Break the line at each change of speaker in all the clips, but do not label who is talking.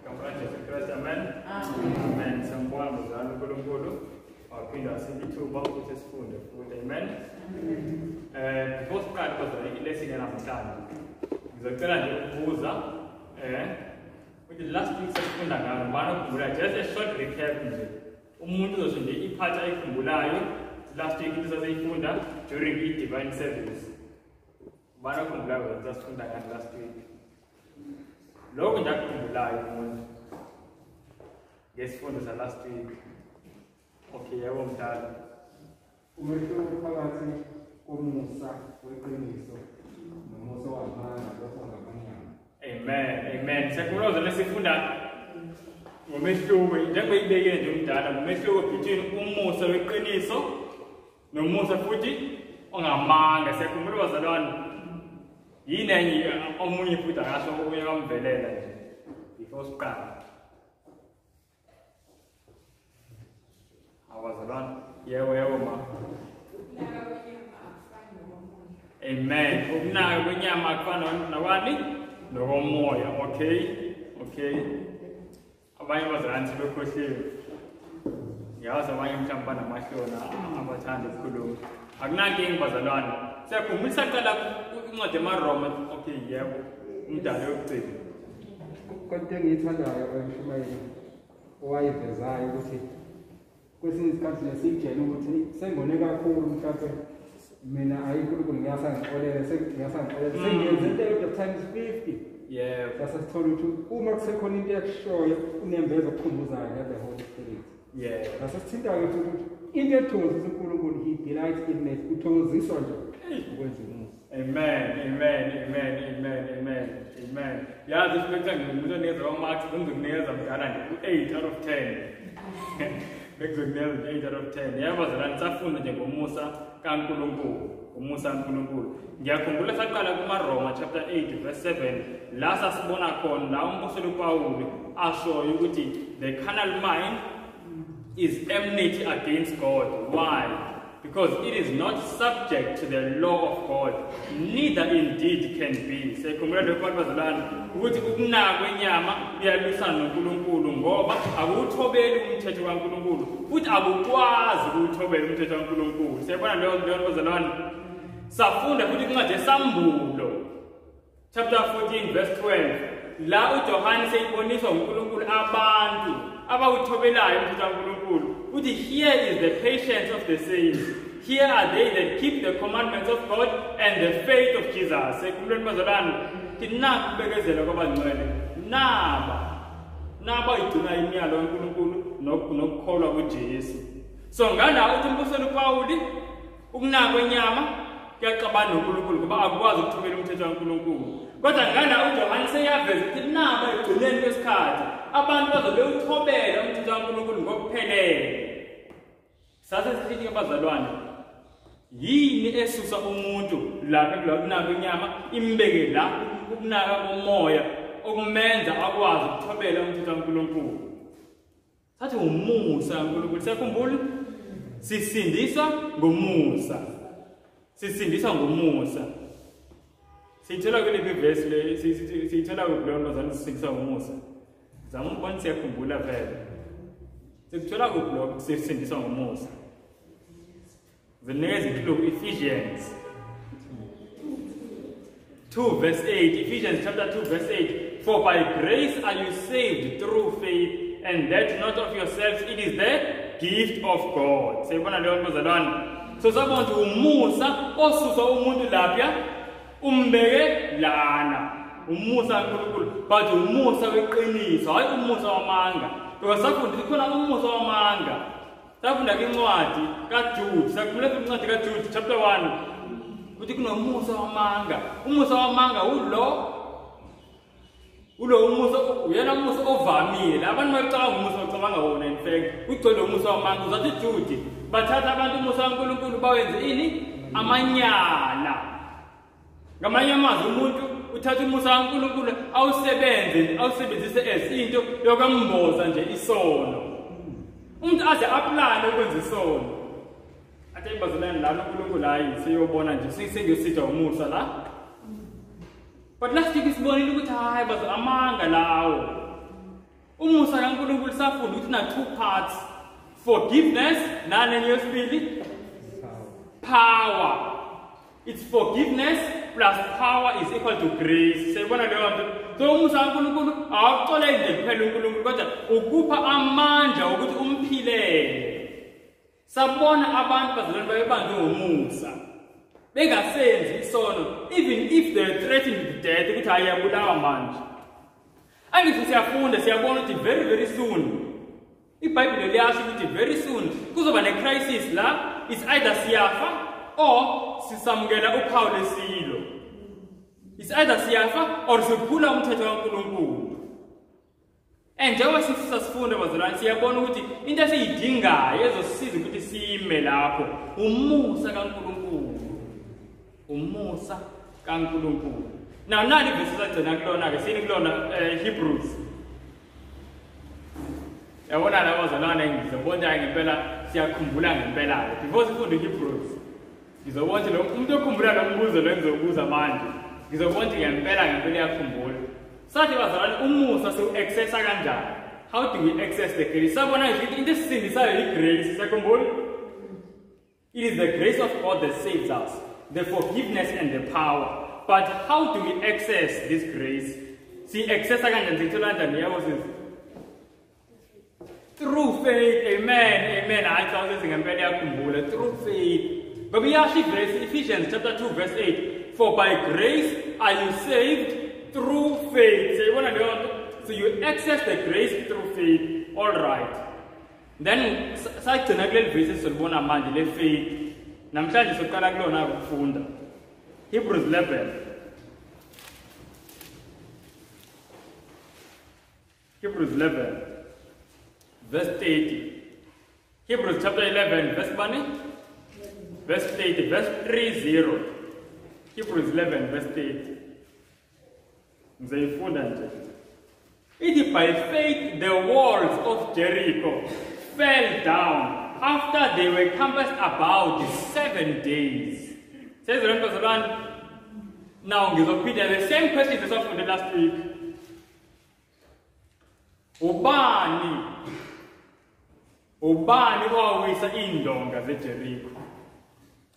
Kamrani Yesu Kristu, amen. Amen. Sambwana mzalwane uNkulunkulu. Waphinda sithuba ukuthi sifunde futhi, amen. Before siqale kodwa ilesson yanamhlanje. Ngizocela nje ukubuza ukuthi last week sifunda ngalo bana ukhumbula just a short recap nje. Umuntu uzosho nje ipart ayikhumbulayo last week sasifunda during i-divine service. Bana ukhumbulayo ukuthi sifunda ngalo last week. Lokho nje akukhumbulayo umuntu. Ngesifundo sa last week. Okay, yebo mdala.
Umehluko phakathi komusa weqiniso nomusa wamanga lokho ngabanyama.
Amen. Sekhuloza lesifunda ngomehluko njengoba ibekile nje umdala ngomehluko between umusa weqiniso nomusa futhi ongamanga. Sekhumbula bazalwane yini enye omunye futhi akasho okunye kamvelela nje before siqala. Awazalwane yebo ma. Amen. Ukunaka kwenyama akufana nawani nokomoya. Okay. Abanye bazalwane sebekhohliwe. Ngiyazi abanye mhlawumbe banamahlona abathanda ukukhuluma. Akunankinga bazalwane. Siyakhumbula saqala incwadi yamaroma. Okay, yebo. Umdala yokugcina.
Konke engiyithandayo emshumayeli owayevezayo ukuthi kwesinye isikhathi lesijele ukuthi sengone kakhulu mhlawumbe mina ayinkulunkulu ngiyasangixolela sengiyenze into eyodwa times 50.
Yebo.
Sasithola ukuthi uma kusekhona into yakushoyo unembeza okukhumbuzayo the Holy Spirit.
Yebo.
Sasithinta-ke ukuthi into ethokozisa uNkulunkulu he delights in it, uthokoziswa nje ukwenza umusa.
Amen. Yazi ifika ngimuntu oneza kwamarks ngizokunikeza mdala nje u8 out of 10. Bekuzokunikeza 8 out of 10. Yebo bazalwane safunda nje ngomusa kaNkulunkulu, umusa kaNkulunkulu. Ngiyakhumbula saqala kumaRoma chapter 8 verse 7 la sasibona khona la umpostoli uPawuli ashoyo ukuthi the carnal mind is enmity against God. Why? Because it is not subject to the law of God, neither indeed can be. Sekhumbula lokho bazalwane ukuthi ukunaka kwenyama iyalwisana noNkulunkulu ngoba akuthobeli umthetho kaNkulunkulu futhi akukwazi ukuthobela umthetho kaNkulunkulu. Siyabona leyo bazalwane. Safunda futhi incwadi yesambulo chapter 14 verse 12 la uJohane seyiboniswa uNkulunkulu abantu abawuthobelayo umthetho kaNkulunkulu. Uthi here is the patience of the saints. Here are they that keep the commandments of God and the faith of Jesus. Sekhumbuleni bazalwane thina kubekezela kwabangcwele naba igcina imiyalo kaNkulunkulu nokukholwa kuJesu. So ngala uthi umpostoli uPawuli ukunaka kwenyama kuyaxabana noNkulunkulu ngoba akwazi ukuthobela umthetho kaNkulunkulu. Kodwa ngala uJohane seyaveza ukuthi naba egcineni kwesikhathi abantu bazobe uthobela umthetho kaNkulunkulu ngokuphelele. Sase sithi abazalwane yini esusa umuntu lapha kulona kwenyama imbeke la ukunaka komoya okumenza akwazi ukuthobela umthetho kaNkulunkulu. Sathi umusa kaNkulunkulu. Sekhumbula sisindiswa ngomusa. Sithola kule verse le sithola kulona bazalwane sisindiswa ngomusa. Zama ukubona siyakhumbula vele. Sikuthola kublog sisindiswa ngomusa. The next include Ephesians 2 verse 8. Ephesians chapter 2 verse 8. For by grace are you saved through faith, and that not of yourselves, it is the gift of God. Sayibona leyo bazalwane. So sabona ukuthi umusa osusa umuntu lapha umbeke lana. Umusa kaNkulunkulu, but umusa weqiniso, hayi umusa wamanga. Because safunda khona umusa wamanga. Safunda incwadi kaJude, sakhumbula incwadi kaJude chapter 1. Kuthi kunomusa wamanga. Umusa wamanga ulo umusa uyena umusa ovamile. Abantu bacabanga umusa bacabanga wona in fact. Ugcwele umusa wamanga. Uzathi Jude bathatha abantu umusa kaNkulunkulu bawenze ini? Amanyala. Ngamanye amazwi umuntu uthatha umusa kaNkulunkulu awusebenzise as into yokamboza nje isono. Umuntu aze apply ukwenza isono. Athe bazalwane la uNkulunkulu hayi siyobona nje singesithi umusa la. But last week isibonile ukuthi hayi amanga lawo. Umusa kaNkulunkulu safunda ukuthi na two parts. Forgiveness, nane yesibili. Power. It's forgiveness plus power is equal to grace. Sayibona leyo nto. So umusa kaNkulunkulu awuxole nje kuphela uNkulunkulu kodwa ukupha amandla ukuthi umphilele. Sabona abantu bazalwane bayebanjwe ngomusa. Bengasenzi isono even if they threatened with death ukuthi ayabulawa manje. Angithi siyafunda siyabona ukuthi very soon iBhayibheli liyasho ukuthi very soon kuzoba ne-crisis la is either siyafa or sisamukela uphawu lesilo. Is either siyafa or siphula umthetho kaNkulunkulu. And njengoba sifunda bazalwane siyabona ukuthi into esiyidingayo ezosisiza ukuthi sime lapho umusa kaNkulunkulu. Umusa kaNkulunkulu. Now nani verse sagcina kulona ke sini kulona Hebrews. Yabona la bazalwane ngizobona ngempela siyakhumbula ngempela. Before sifunde Hebrews ngizobona lo umuntu okhumbula lo mbuzo lo engizobuza manje. Ngizobona ngempela yakhumbula. Sathi bazalwane umusa siu-accessa kanjani? How do we access the grace? Sabona nje into esisindisayo i-grace sakhumbula. It is the grace of God that saves us, the forgiveness and the power. But how do we access this grace? See, access through faith. Amen. Amen. I thought this is through faith. But we actually verse Ephesians chapter 2 verse 8. For by grace are you saved through faith. So you access the grace through faith. All right. Then such a little verses will bona manje le faith. Namhlanje soqala kulona ukufunda. Hebrews 11. Hebrews 11 verse 30. Hebrews chapter 11 verse 1. Verse 30, verse 30. Hebrews 11 verse 30. Ngizayifunda nje. It is by faith the walls of Jericho fell down after they were compassed about 7 days. Says the Lord. Now ngizophinda the same question esifunde last week. Ubani owawisa indonga zeJericho?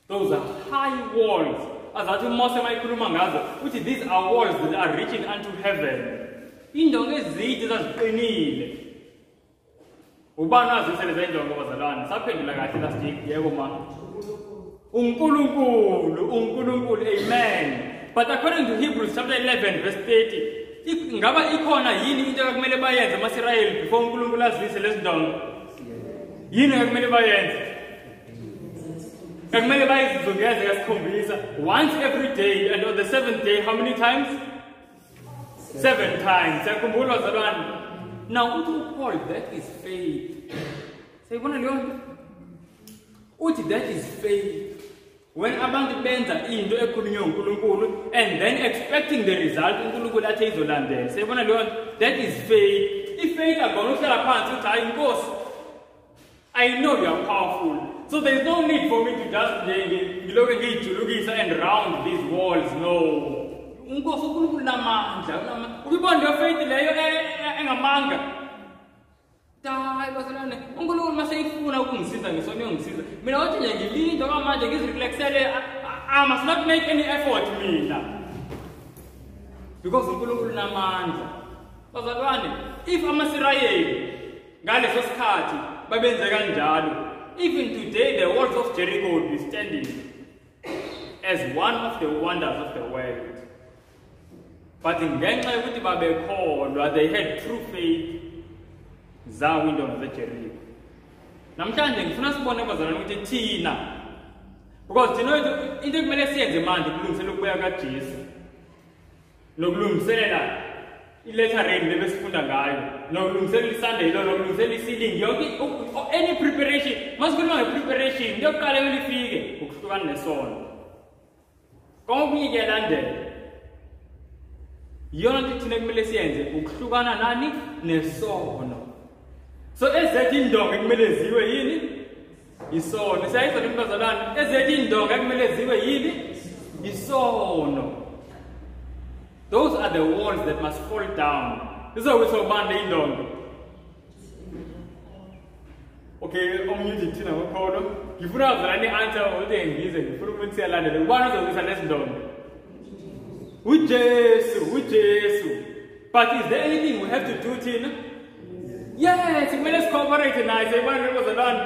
Those are high walls. Azathi uMose mayikhuluma ngazo uthi these are walls that are reaching unto heaven. Indonga ezide ezaziqinile. Ubani azisele zendonga bazalwane? Saphendula kahle last week. Yebo ma. uNkulunkulu. Amen. But according to Hebrews chapter 11 verse 30, ngaba ikhona yini into ekumele bayenze amaSirayeli before uNkulunkulu azise lesindonga? Yini ekumele bayenze? Ekumele bayizungeze kasikhombisa once every day, and on the 7th day how many times? 7 times. Siyakhumbula bazalwane. Now uthi Paul, that is faith. Sayibona leyo nto? Uthi that is faith. When abantu benza into ekhulunywe uNkulunkulu and then expecting the result uNkulunkulu athi izolandela. Sayibona leyo nto? That is faith. If faith akona uhlala phansi uthi hayi Nkosi, I know you are powerful. So there is no need for me to just ngilokho ngijulukisa and round these walls. No. Unkosi uNkulunkulu namandla. Ukubona leyo faith leyo engamanga. Hayi bazalwane, uNkulunkulu maseyifuna ukungisiza ngisona uyongisiza. Mina wathi nje ngilinda kwamanje ngizirelaxele, I must not make any effort mina. Because uNkulunkulu namandla. Bazalwane, if amaSirayeli ngaleso sikhathi babenze kanjalo, even today the walls of Jericho would be standing as one of the wonders of the world. But ngenxa yokuthi babekholwa, they had true faith. Zawindonga zeJericho. Namhlanje ngifuna sibone bazalwane ukuthi thina, because thina into ekumele siyenze manje kulungiselela ukubuya kaJesu nokulungiselela ilettereni lebesifunda ngayo, nokulungiselela iSunday lo, nokulungiselela isilingi, yonke any preparation. Masikhuluma ngepreparation, into yokuqala emele ifike ukuhlukana nesono. Konke kuyalandela. Yona nto thina kumele siyenze ukuhlukana nani nesono. So ezethu indonga kumele ziwe yini? Isono. Sayizwa bazalwane, ezethu indonga kumele ziwe yini? Isono. Those are the walls that must fall down. This is what we say about indonga. okay, omnye thina ngokholo ngifuna uzala ni-answer ode ngize ngifuna ukuthi siyalandela ubani ozokisa lesindonga uJesu. But is there anything we have to do thina? Yes, kumele cooperate naye sayibona bazalwane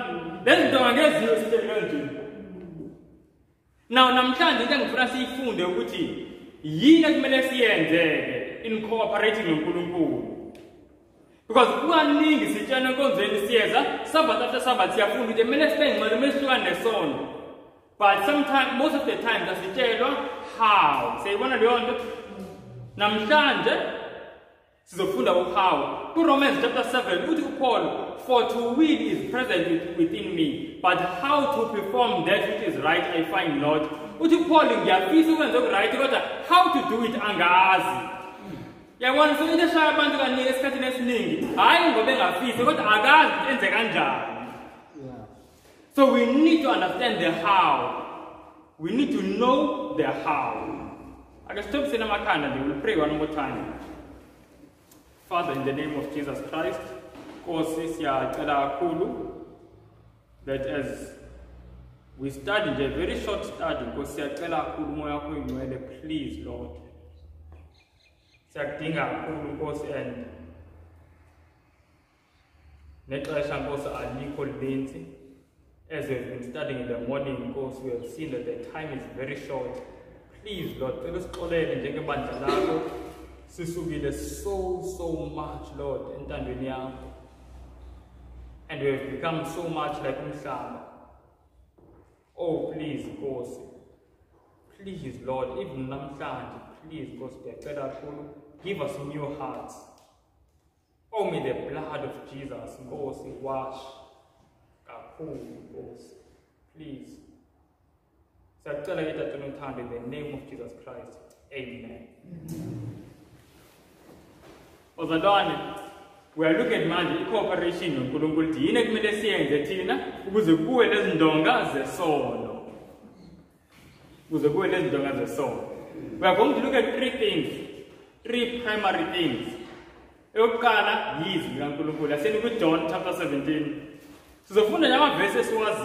lesindonga ngeziyo sithe kanje. Now namhlanje into engifuna siyifunde ukuthi yini ekumele siyenzeke in cooperating noNkulunkulu. Because kukaningi sitshana enkonzweni siyeza Sabbath after Sabbath siyafunda ukuthi kumele sibe ngcwele kumele sihlukane nesono. But sometimes, most of the time asitshelwa how. Sayibona leyo nto namhlanje sizofunda how. Romans chapter 7 uthi uPaul, for to will is present within me, but how to perform that which is right I find not. Uthi Paul ngiyafisa ukwenza okuright kodwa how to do it angazi. Yabona so into shaya abantu kaningi esikhathini esiningi hayi ngoba engafisi kodwa akazi enze kanjani. So we need to understand the how. We need to know the how. I can stop saying Makanda, we will pray one more time. Father, in the name of Jesus Christ, that as we studied a very short study, please, Lord. And as we've been studying in the morning course, we have seen that the time is very short. Please, Lord, tell us so much, Lord, in Tanzania. And we have become so much like Umshama. Oh, please, God. Please, Lord, even Namshandi, please, God, give us new hearts. Oh, may the blood of Jesus, God, wash. Please. So I tell you that in the name of Jesus Christ. Amen. We are looking at magic cooperation on Kulungulti. In a minute, the Tina was a good as Ndonga the soul. Was a good as Ndonga the soul. We are going to look at three things, three primary things. Eukana, yes, Kulungula. I said with John chapter 17. So the phone number verses was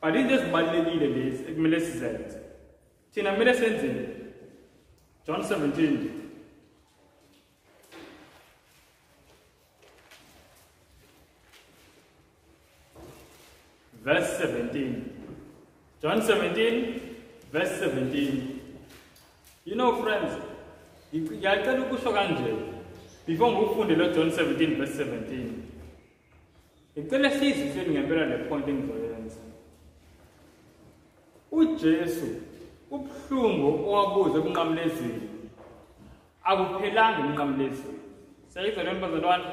but in this badly needed is millicent. Tina millicent John 17. Verse 17. John 17, verse 17. You know, friends, before we found John 17, verse 17. Ngicela sizwe ngempela le point engizoyenza. uJesu ubhlungu owabuza ebunqamlezweni akuphelanga ebunqamlezweni. Sayizwa le mpazalwane.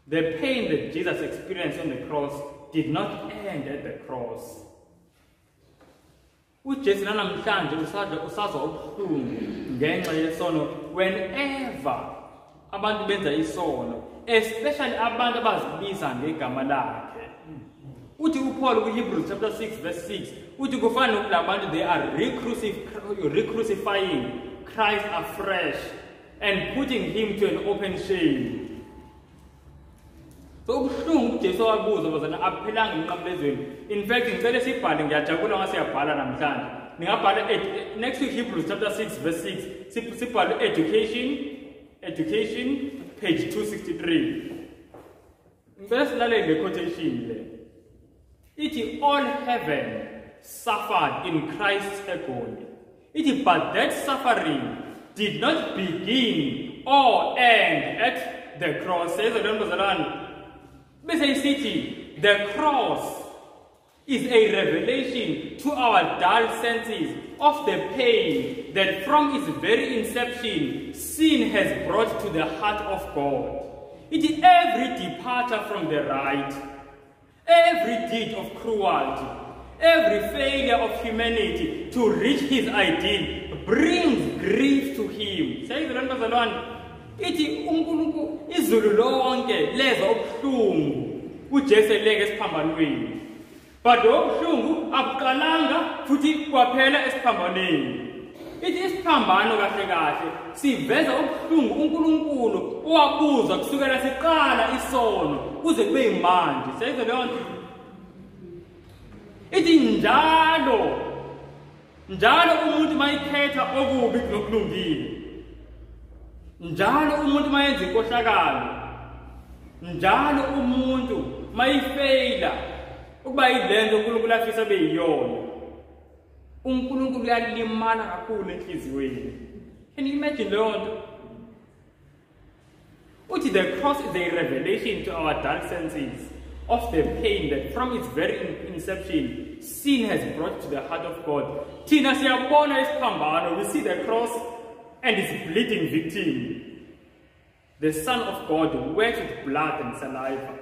The pain that Jesus experienced on the cross did not end at the cross. uJesu namhlanje usazwa ubuhlungu ngenxa yesono whenever abantu benza isono, especially abantu abazibiza ngegama lakhe. Uthi uPaul kuHebrews chapter 6 verse 6 uthi kufana nokubantu they are recrucifying Christ afresh and putting him to an open shame. So ubuhlungu uJesu wabuza bazana aphelanga emnqamlezweni. In fact ngicela sibhale, ngiyajabula ngasiyabhala namhlanje. Ningabhala next week Hebrews chapter 6 verse 6 sibhale education page 263. Ngicela silalele le quotation le. It all heaven suffered in Christ's agony. But that suffering did not begin or end at the cross. Says the city, the cross is a revelation to our dull senses of the pain that from its very inception sin has brought to the heart of God. It is every departure from the right, every deed of cruelty, every failure of humanity to reach his ideal brings grief to him. Says the Lord, ithi uNkulunkulu izulu lonke leza ubuhlungu uJesu eleke esiphambanweni. But ubuhlungu abuqalanga futhi kwaphela esiphambanweni. ithi isiphambano kahle kahle siveza ubuhlungu uNkulunkulu owabuzwa kusukela siqala isono kuze kube yimanje. Seyizwe leyo nto? Ithi njalo umuntu mayikhetha okubi nokulungile, njalo umuntu mayenza inkohlakalo, njalo umuntu mayifeyila ukuba yilento uNkulunkulu afisa beyiyona, uNkulunkulu uyalimala kakhulu enhliziyweni. Can you imagine leyo nto? Uthi the cross is a revelation to our dull senses of the pain that from its very inception sin has brought to the heart of God. Thina siyabona isiphambano, we see the cross and his bleeding victim, the Son of God, wet with blood and saliva.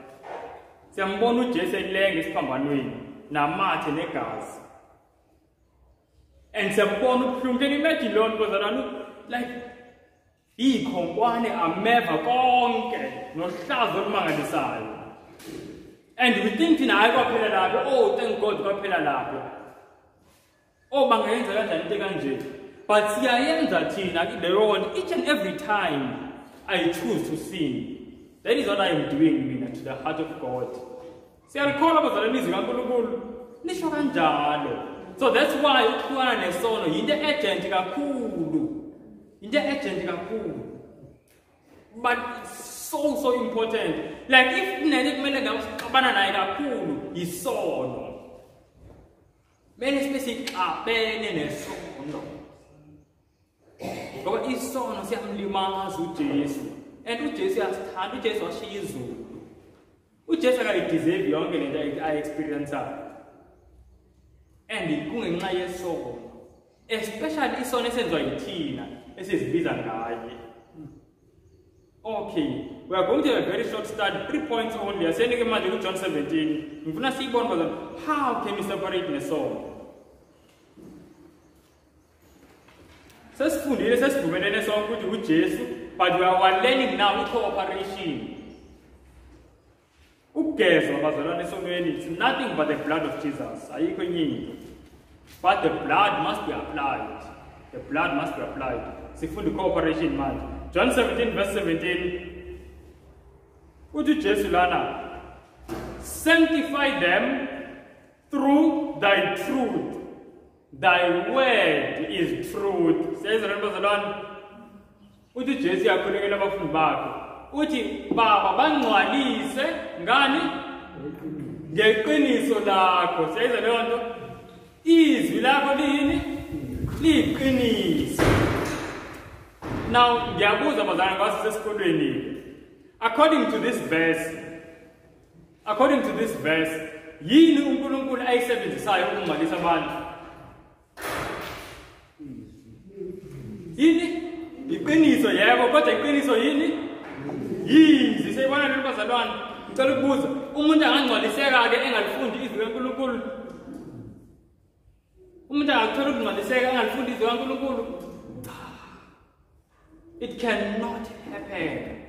Siyambona uJesu elenge esiphambanweni namathe negazi. And siyambona ubuhlungu. Can you imagine leyo nto? Like ikhonkwane ameva konke nohlazo olumangalisayo. And we think thina hayi kwaphela lapho, oh thank God kwaphela lapho. Oh bangayenza kanjani into kanje? But siyayenza thina leyo nto each and every time I choose to sin. That is what I am doing mina to the heart of God. Siyalikhona abazalwane izwi kaNkulunkulu nisho kanjalo. So that's why ukuhlukana nesono yinto agent kakhulu. Into agent kakhulu. But so important. Like if nene kumele ngabana naye kakhulu isono. Mele sibesikabene nesono. Ngoba isono siyamlimaza uJesu. And uJesu uyasithanda, uJesu washiya izulu. uJesu akayideserve yonke lento I-experience. And kungenxa yesono. Especially isono esenziwa yithina esizibiza ngaye. Okay, we are going to have a very short study, 3 points only. Ascending manje ku John 17. Ngifuna siyibone bazalwane, how can you separate nesono? Sesifundile sesivumelene sonke ukuthi uJesu, but we are learning now i-cooperation. Ukugezwa bazalwane esonweni, it's nothing but the blood of Jesus. Ayikho enye into. But the blood must be applied. The blood must be applied. Sifunda cooperation manje. John 17 verse 17. Uthi Jesu lana, sanctify them through thy truth. Thy word is truth. Says the bazalwane. Uthi Jesu yakhulekela abafundi bakhe. Uthi baba bangcwalise ngani? Ngeqiniso lakho. Says leyo nto. Izwi lakho lini? Liqiniso. Now, ngiyabuza bazalwane ngase sesikolweni. According to this verse, yini uNkulunkulu ayisebenzisayo ukungcwalisa abantu? Yini? Iqiniso yebo, kodwa iqiniso yini? Yizwi. Siyibona lelo bazalwane. Ngicela ukubuza, umuntu angangcwaliseka ke engalifundi izwi kaNkulunkulu? Umuntu angakuthola ukungcwaliseka engalifundi izwi kaNkulunkulu? It cannot happen.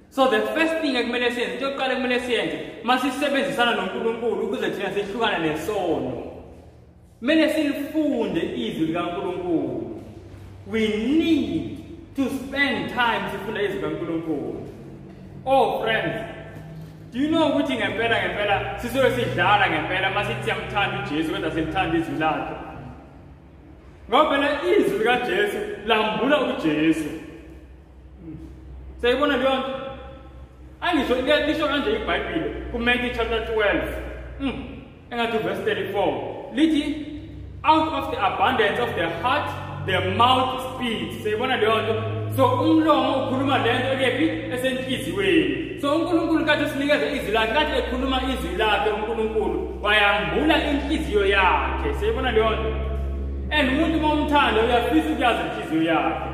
So the first thing ekumele siyenze, into yokuqala ekumele siyenze, masisebenzisana noNkulunkulu ukuze thina sihlukane nesono. Kumele silifunde izwi likaNkulunkulu. We need to spend time sifunda izwi likaNkulunkulu. Oh friends, do you know ukuthi ngempela sisuke sidlala ngempela masithi siyamthanda uJesu kodwa simthanda izwi lakhe? Ngoba phela izwi likaJesu lambula uJesu. Sayibona leyo nto? Angisho lisho kanje iBhayibheli kuMatthew chapter 12. Engathi verse 34. Lithi out of the abundance of the heart the mouth speaks. Sayibona leyo nto? So umlomo ukhuluma lento ekephi esenhliziyweni. So uNkulunkulu kade sinikeza izwi lakhe, kade ekhuluma izwi lakhe uNkulunkulu wayambula inhliziyo yakhe. Sayibona leyo nto? And umuntu momthanda uyafisa ukuyazi inhliziyo yakhe.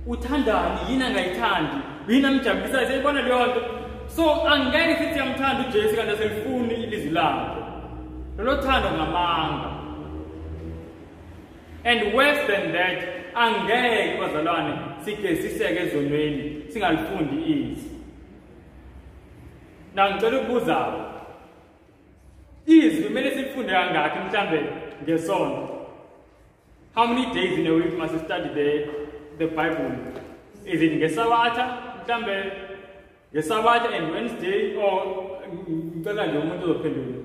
Uthandani yini angayithandi? Yini amjabulisayo? Sayibona leyo nto? So angeke sithi yamthanda uJesu kanti aselifuni ilizwi lakhe. Lolo thando ngamanga. And worse than that, angeke bazalwane sike siseke ezonweni singalifundi izwi. Na ngicela ukubuza, izwi kumele sifunde kangaki mhlambe ngesonto? How many days in a week must you study the Bible? Is it ngeSabatha, mhlambe ngeSabatha and Wednesday, or ngicela nje umuntu uzophendula?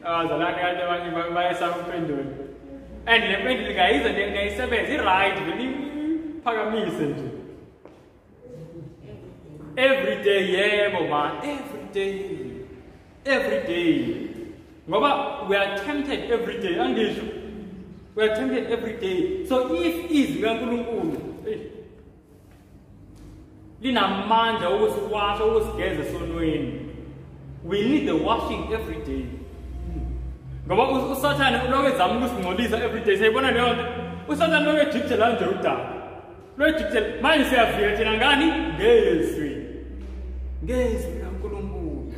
Zalani kanti abanye bayasaba ukuphendula. And le mpendulo ngayiza ngayisebenza i-right vele iphakamise nje. Every day, yebo man, every day. Ngoba we are tempted every day, angisho. We are tempted every day. So if izwi kaNkulunkulu linamandla okusiwasha ukusigeza esonweni, we need the washing every day. Ngoba usathane ulokhu ezama ukusingcolisa every day. Sayibona leyo nto. Usathane lokhu ejikijela kanje udaba. Lo ejikijela manje siyafika thina ngani? Ngezwi kaNkulunkulu.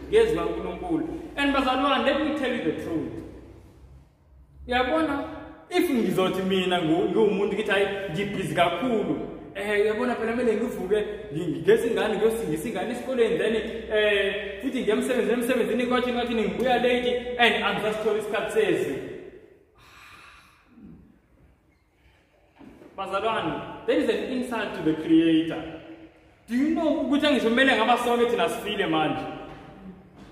Ngezwi kaNkulunkulu. And bazalwane, let me tell you the truth. Uyabona, if ngizothi mina ngumuntu ngithi hayi ngibhizi kakhulu, uyabona phela kumele ngivuke ngigese ingane ngiyosingisa ingane esikoleni, then futhi ngemsebenzini kwathi ngathi ngibuya late and angisasithola isikhathi sezwi. Bazalwane, there is an insult to the Creator. Do you know ukuthi angisho kumele ngabasonke thina sifile manje?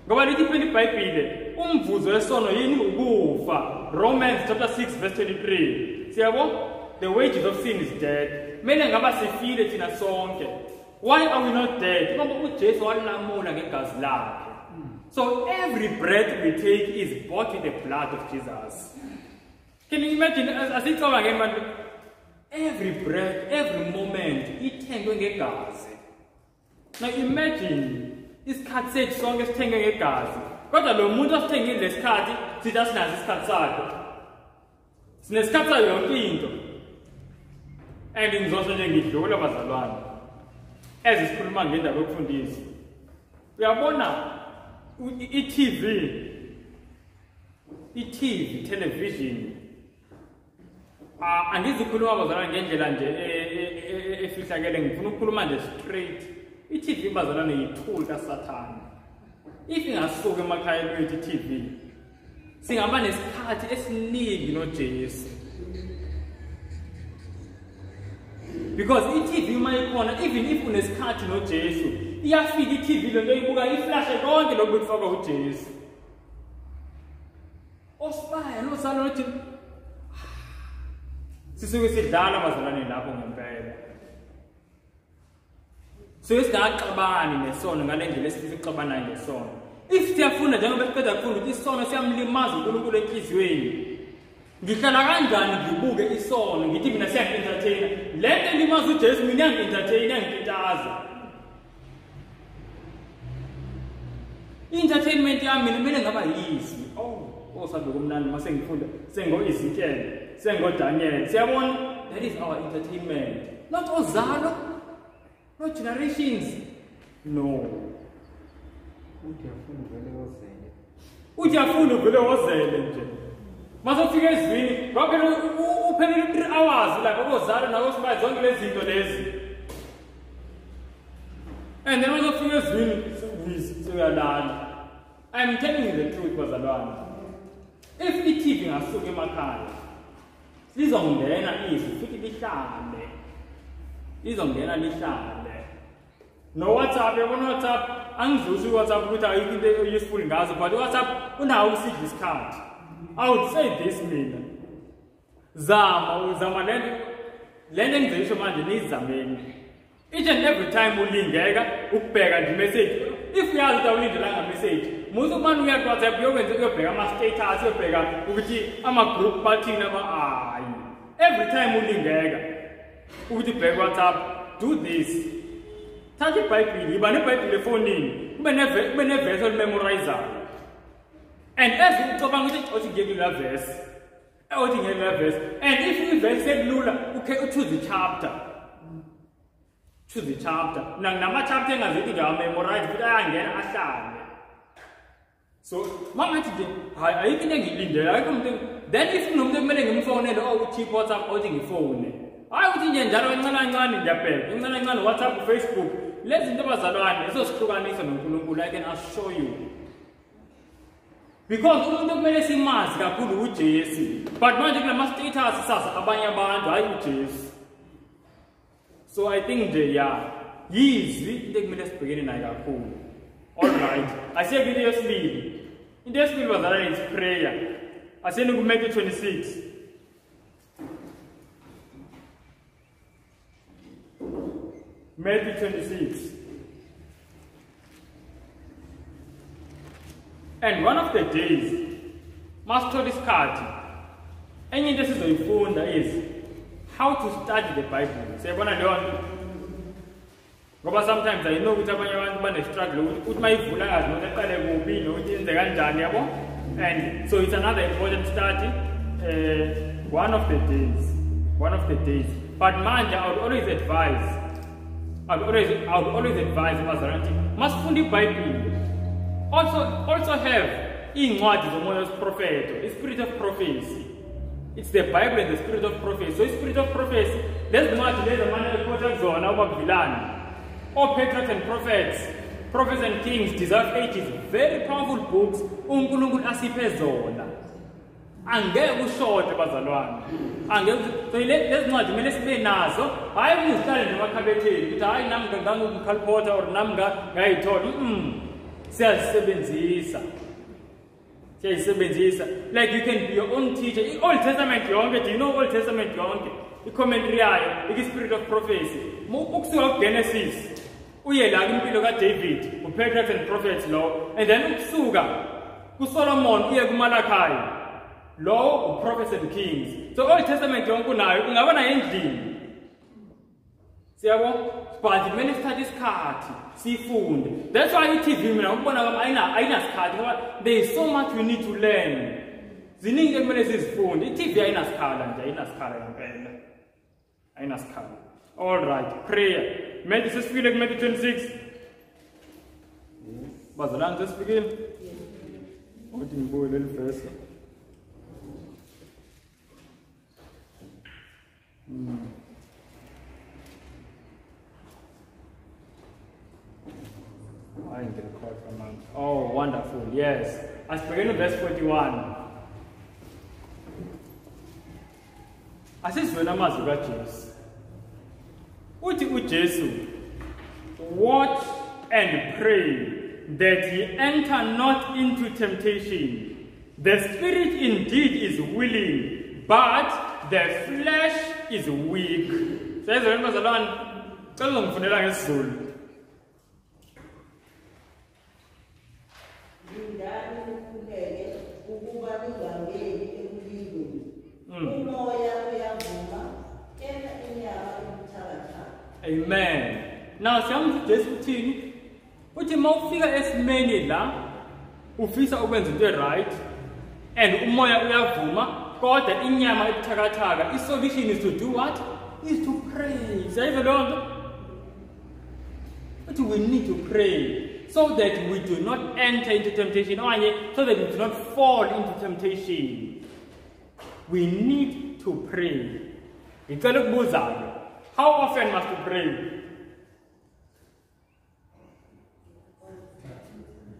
Ngoba lithi phela iBhayibheli umvuzo wesono yini? Ukufa. Romans chapter 6 verse 23. Siyabo? The wages of sin is death. Kumele ngaba sifile thina sonke. Why are we not dead? Ngoba uJesu walamula ngegazi lakhe. So every breath we take is bought with the blood of Jesus. Can you imagine? Asicaba ngemali. Every breath, every moment, ithengwe ngegazi. Now imagine isikhathi sethu sonke sithenge ngegazi. Kodwa lo muntu osithengile lesikhathi sithi asinazo isikhathi sakhe. Sinesikhathi sayo yonke into. And ngizosho nje ngidlula bazalwane. Ezisikhuluma ngendaba yokufundisa. Uyabona television. Angizikhuluma bazalwane ngendlela nje efihlakele, ngifuna ukukhuluma nje straight. I-TV bazalwane yithuli kaSathane. If ingasuka emakhaya kwethu i-TV, singaba nesikhathi esiningi noJesu. Because i-TV uma ikhona, even if unesikhathi noJesu, iyafika i-TV lento ibuka iflashe konke lokhu kufaka uJesu. Osibaya nosalo nothi sisuke sidlala bazalwane lapho ngempela. So singaqabani nesono ngale ndlela esifisa ukuxabana ngesono. If siyafunda njengoba siqeda ukufunda ukuthi isono siyamlimaza uNkulunkulu enhliziyweni, ngihlala kanjani ngibuke isono ngithi mina siyangi-entertaina? Le nto elimaza uJesu mina iyangi-entertaina, iyangipitaza. I-entertainment yami kumele ngaba yizwi. Osabe kumnandi mase ngifunda sengo-Ezekiel, sengo-Daniel. Siyabona, that is our entertainment. Not Ozalo, not generations. No. Uthi afuna uvele wozele nje. Masofika ezwini, kwaphela uphelele 3 hours lapha koZalo nakoSibaya zonke lezi zinto lezi. And then masofika ezwini uyalala. I'm telling you the truth bazalwane. If i-TV ngasuka emakhaya, lizongena izwi futhi lihlale. Lizongena lihlale. No WhatsApp, yabona WhatsApp, angidlusi WhatsApp ukuthi ayikho into useful ngazo, but WhatsApp unawo usidla isikhathi. I would say this mina. Zama lento engizisho manje nizameni. Each and every time ulingeka ukubheka nje message. If uyazi ukuthi awulindela message, musu manje uya ku WhatsApp uyobheka ama-status, uyobheka ukuthi ama-group bathini hayi. Every time ulingeka ukuthi ubheka WhatsApp, do this. Thatha iBhayibheli, yiba neBhayibheli efonini, kube neverse olimemorizayo. And as ucabanga ukuthi ngeke la verse, uthi ngeke la verse. And if iverse elula, choose the chapter. Choose the chapter. Nama-chapter engazithi nje amemorize futhi ayangena ahlale. So, mangathi nje ayikho into engiyilindele, ayikho umuntu. Then if kunomuntu ekumele ngimfonele uthi WhatsApp uthi ngifone. Hayi uthi nje njalo kancane ngiyabheka. Kancane WhatsApp, Facebook, lezi zinto abazalwane izosihlukanisa noNkulunkulu. I can assure you, because umuntu kumele simazi kakhulu uJesu, but manje kulama status sasa abanye abantu hayi uJesu. So I think nje yizwi into ekumele sibhekene nayo kakhulu. All right, asiyeke into yesibili. Into yesibili bazalwane is prayer. Asiyeni ku Matthew 26. Matthew 26. And one of the days, Master Discard, enye into esizoyifunda is how to study the Bible. Siyabona leyo nto. Ngoba sometimes I know ukuthi abanye abantu bane-struggle ukuthi mayivula kazi nokuthi aqale kuphi nokuthi yenze kanjani yabo. And so it's another important study. One of the days. But manje I would always advise abazalwane masifunda iBhayibheli. Also have iy'ncwadi zomoya wesiprofeto, the spirit of prophecy. It's the Bible and the spirit of prophecy. So spirit of prophecy, there's ncwadi lezi amanye ekhotha kuzona ubavilana. All patriots and prophets and kings, Desire of Ages, very powerful books uNkulunkulu asiphe zona. Angeke ushode bazalwane. So lezi ncwadi kumele sibe nazo, hayi ukuzihlale nje emakhabetheni ukuthi hayi nami ngangumkhalphotha or nami ngayithola. Siyazisebenzisa. Like you can be your own teacher. Old Testament yonke, do you know Old Testament yonke? I-commentary yayo, i-spirit of prophecy. Ukusuka Genesis, uye la impilo kaDavid, u-patriarchs and prophets lo, and then ukusuka kuSolomon uye kuMalachi, lo u-prophets and kings. So Old Testament yonke unayo, ungabona endlini. Siyabo, but kumele sithathe isikhathi sifunde. That's why i-TV mina ukubona kwami ayinasikhathi ngoba there is so much we need to learn. Ziningi ekumele sizifunde. i-TV ayinasikhala nje, ayinasikhala ngempela. Ayinasikhala. All right, prayer. Matthew sesifikile ku Matthew 26. Bazalwane sesifikile? Ukuthi ngibuye leli verse. I didn't record for a month. Oh, wonderful. Yes. As begin with verse 41. Asizwe namazwi kaJesu. Uthi uJesu, watch and pray that ye enter not into temptation. The spirit indeed is willing, but the flesh is weak. Says the bazalwane, cela ngifundela ngesizulu. Amen. Now, some Jesu uthini? Uthi mawufika esimeni la ufisa ukwenza into right and umoya uyavuma kodwa inyama ebuthakathaka, i-solution is to do what? Is to pray. Sayive leyo nto? Uthi we need to pray so that we do not enter into temptation, so that we do not fall into temptation. We need to pray. Ngicela ukubuza-ke, how often must we pray?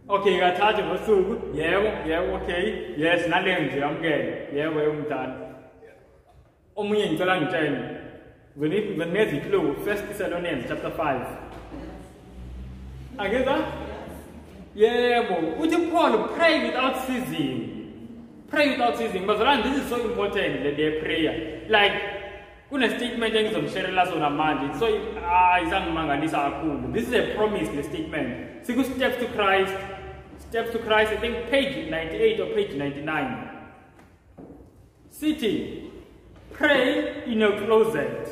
Okay, kathathu ngosuku. Yebo, okay. Yes, nale nje yamkele. Yebo umntana. Omunye ngicela ngitshele. Ngenezi clue, 1 Thessalonians chapter 5. Angeza? Yebo. Uthi Paul, pray without ceasing. Pray without ceasing. But this is so important, the prayer. Like, kuna statement engizomsharela sona manje. So izangimangalisa kakhulu. This is a promise, the statement. Siku steps to Christ. Steps to Christ, I think page 98 or page 99. Sitting. Pray in your closet.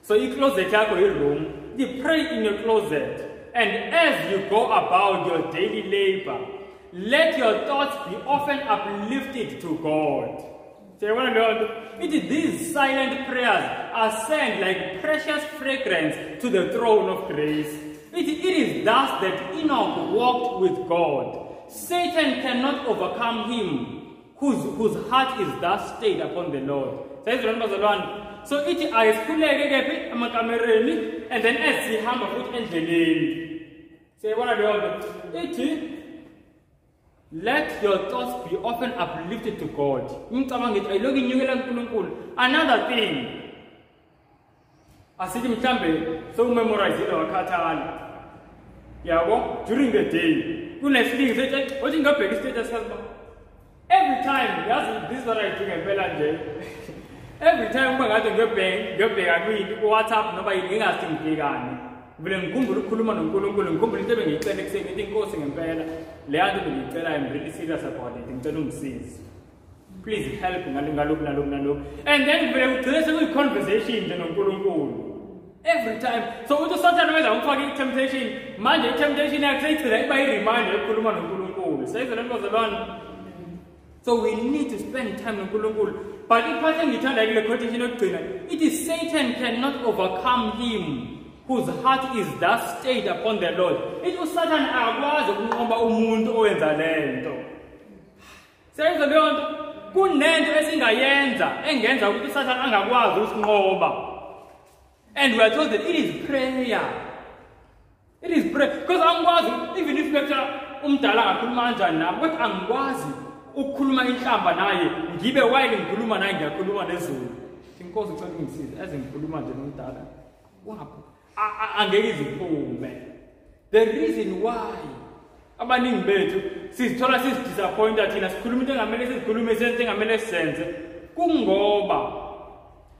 So your closet yako your room. You pray in your closet. And as you go about your daily labor, let your thoughts be often uplifted to God. These silent prayers are sent like precious fragrance to the throne of grace. It is thus that Enoch walked with God. Satan cannot overcome him, whose heart is thus stayed upon the Lord. So it is and then as sihamba futhi endleleni siyabona leyo nto ithi let your thoughts be often uplifted to God. Umcabango ngithi ayiloku inyukela kuNkulunkulu. Another thing, asithi mhlambe sewumemorize wakhathala yabo during the day kunesling sethi othi ngabheka istatus sakho every time yazi this is what I do ngempela nje every time uma ngathi ngiyobheka ku WhatsApp noba ngingasi ngibhekani vele ngikhumbula ukukhuluma noNkulunkulu ngikhumbula into ebengiyicela ekuseni ngithi inkosi ngempela le nto bengiyicela I'm really serious about it ngicela ungisize please help ngalokhu and then vele ugcine sekuyi-conversation nje noNkulunkulu every time. So uthi uSathane wenza umfake i-temptation manje i-temptation yakhe seyigcina iba i-reminder yokukhuluma noNkulunkulu seyizwe le nto zalwana. So we need to spend time noNkulunkulu. But iphathi engithanda kule quotation yokugcina it is Satan cannot overcome him whose heart is thus stayed upon the Lord. Ithi uSathane akwazi ukunqoba umuntu owenza le nto. Seyizwe leyo nto kunento esingayenza engenza ukuthi uSathane angakwazi usinqoba. And we are told that it is prayer. It is prayer. Because angikwazi, even if lecture umdala ngakhuluma kanjani nami, kodwa angikwazi ukukhuluma inhlamba naye, ngibe while ngikhuluma naye ngiyakhuluma nezulu. Inkosi icela ungisize, as ngikhuluma nje nomdala. Wapho. Angeke iziphume. The reason why abaningi bethu sizithola disappointed thina sikhuluma into engamele sikhulume senze engamele sisenze kungoba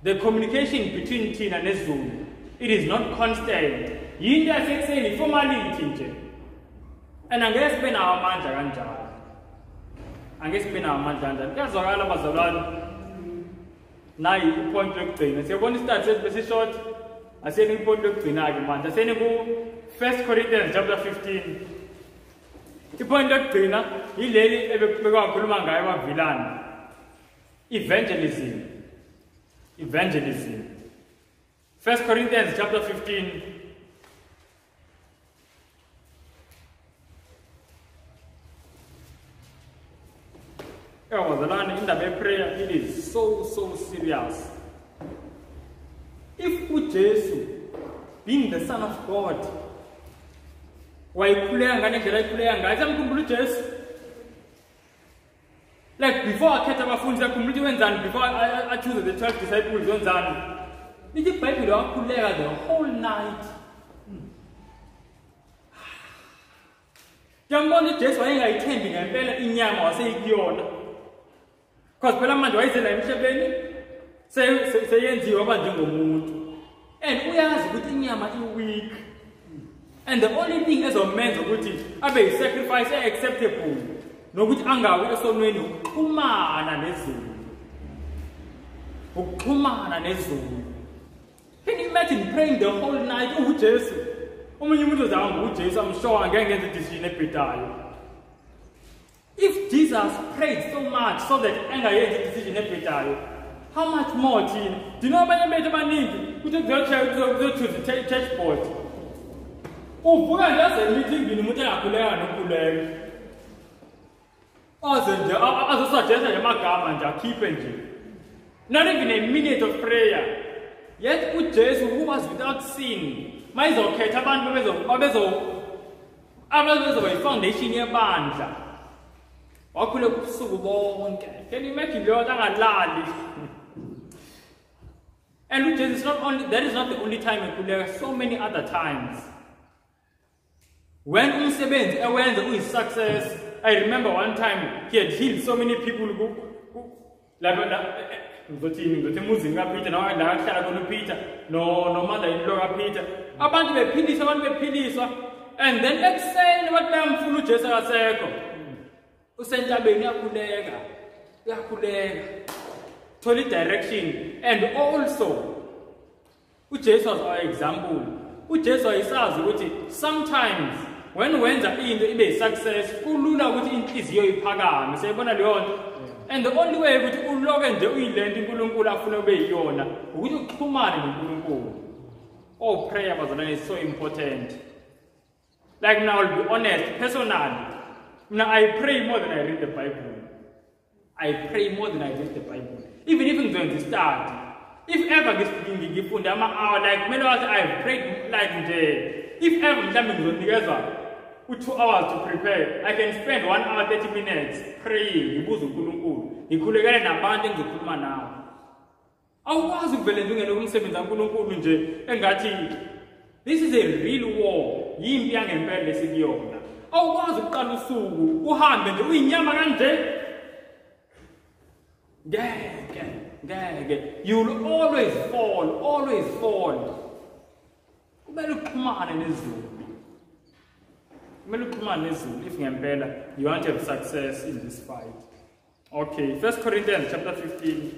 the communication between thina nezulu it is not constant. Yinto yasekuseni formality nje. And angeke sibe nawo amandla kanjalo. Angeke sibe nawo amandla kanjalo. Kuyazwakala abazalwane. Nayi ipoint yokugcina. Siyabona isithathu sethu besishort. Asiyeni ipoint yokugcina ke manje. Asiyeni ku 1 Corinthians chapter 15. Ipoint yokugcina yileli ebekwakhuluma ngayo abavilana. Evangelism. 1 Corinthians chapter 15. In the prayer, it is so serious. If Jesus, being the Son of God, like before I catch up phones, before I choose the 12 disciples, the Bible the whole night. Jamboni Jesu ayengayithembi ngempela inyama waseyikhiyona. Because phela manje wayizela emhlabeni seyenziwa kanje ngomuntu. And uyazi ukuthi inyama i-weak. And the only thing ezomenza ukuthi abe yi-sacrifice acceptable nokuthi angawi esonweni ukuxhumana nezulu. Ukuxhumana nezulu. Can you imagine praying the whole night uJesu? Omunye umuntu uzama uJesu amshowa ngeke ngenze decision ebhedayo. If Jesus prayed so much so that angayenzi decision ebhedayo, how much more thina? Do you know abanye bethu abaningi ukuthi kuzochoose church board. Uvuka nje asemithingini umuntu engakhuleka nokhuleka. Aze nje azosugesta nje amagama nje akhiphe nje. Not even a minute of prayer. Yet uJesu who was without sin. Mayizokhetha abantu abezoba i-foundation yebandla. Wakhule ubusuku bonke. Can you imagine leyo nto angalali? And uJesu is not only, that is not the only time ekhuleka, so many other times. When umsebenzi ewenza uyi-success, I remember one time he had healed so many people ngizothi emuzini kaPeter la ahlala khona uPeter no mother-in-law kaPeter. Abantu bephiliswa and then ekuseni bathi bayamfuna uJesu akasekho. Usentabeni uyakhuleka. Thola direction. And also uJesu was our example. uJesu wayesazi ukuthi sometimes when wenza into ibe success kulula ukuthi inhliziyo iphakame. Siyabona leyo nto. And the only way ukuthi uloke nje uyilento uNkulunkulu afuna ube yiyona ukuthi uxhumane noNkulunkulu. Oh, prayer bazalwane is so important. Like now, I'll be honest, personally, now I pray more than I read the Bible. I pray more than I read the Bible. Even if I'm going to start, if ever ngifunda ama-hour like kumele wathi I've prayed like nje, if ever mhlawumbe ngizonikezwa 2 hours to prepare, I can spend 1 hour 30 minutes praying, ngibuza uNkulunkulu, ngikhulekele nabantu engizokhuluma nabo. Awukwazi ukuvele nje ungene kumsebenzi kaNkulunkulu nje engathi this is a real war, yimpi yangempela lesikuyona. Awukwazi ukuqala usuku uhambe nje uyinyama kanje. Ngeke. You will always fall. Kumele uxhumane nezulu. If ngempela you want to have success in this fight. Okay, 1 Corinthians chapter 15.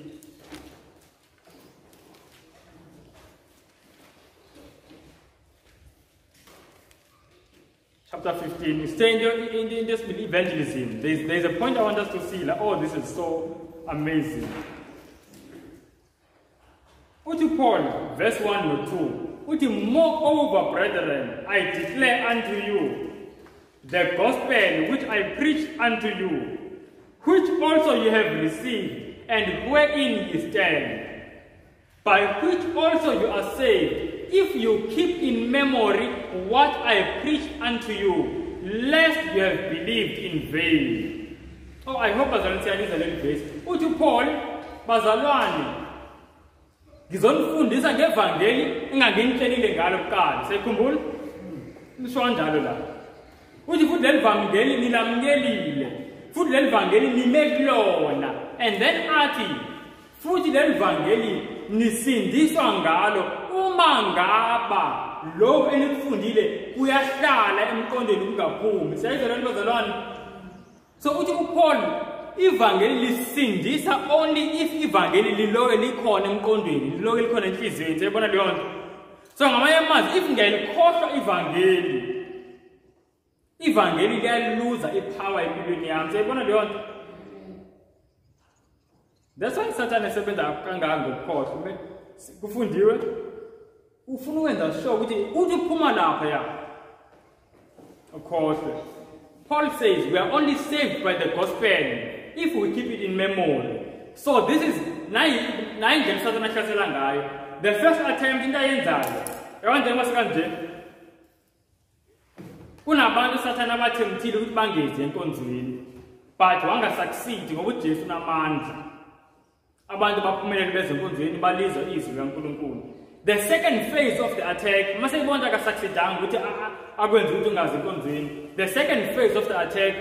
Chapter 15, staying in this evangelism. There's a point I want us to see, like, oh, this is so amazing. Uti Paul, verse 1 or 2. Uti, moreover, brethren, I declare unto you the gospel which I preached unto you, which also you have received, and wherein ye stand, by which also you are saved, if you keep in memory what I preached unto you, lest you have believed in vain. Oh, I hope bazalwane siyalizwa leli verse. Uthi Paul, bazalwane, ngizonifundisa ngevangeli enganginitshelile ngalo kuqala. Sekhumbula? Lisho kanjalo la. Uthi futhi leli vangeli nilamkelile. Futhi leli vangeli nimekulona. And then athi, futhi leli vangeli nisindiswa ngalo uma ngaba lo elikufundile kuyahlala emqondweni kungaphumi. Siyayizwa lento bazalwane. So uthi uPaul ivangeli lisindisa only if ivangeli liloke likhona emqondweni, liloke likhona enhliziyweni. Siyabona leyo nto. So ngamanye amazwi if ngiyalikhohlwa ivangeli liyaluza ipower empilweni yami. Siyabona leyo nto. That's why Satan esebenza kangaka ngokukhohlwa. Kufundiwe ufuna ukwenza sure ukuthi uphuma lapha ya ukhohlwe. Paul says we are only saved by the gospel if we keep it in memory. So this is nine Satan ahlasela ngayo. The first attempt into ayenzayo yonke masikanje kunabantu Satan abathemthile ukuthi bangeze enkonzweni, but wanga succeed ngoba uJesu unamandla. Abantu baphumelele bezenkonzweni balizwa izwi likaNkulunkulu. The second phase of the attack, mase ibona ka succeedanga ukuthi akwenza ukuthi ungazi enkonzweni. The second phase of the attack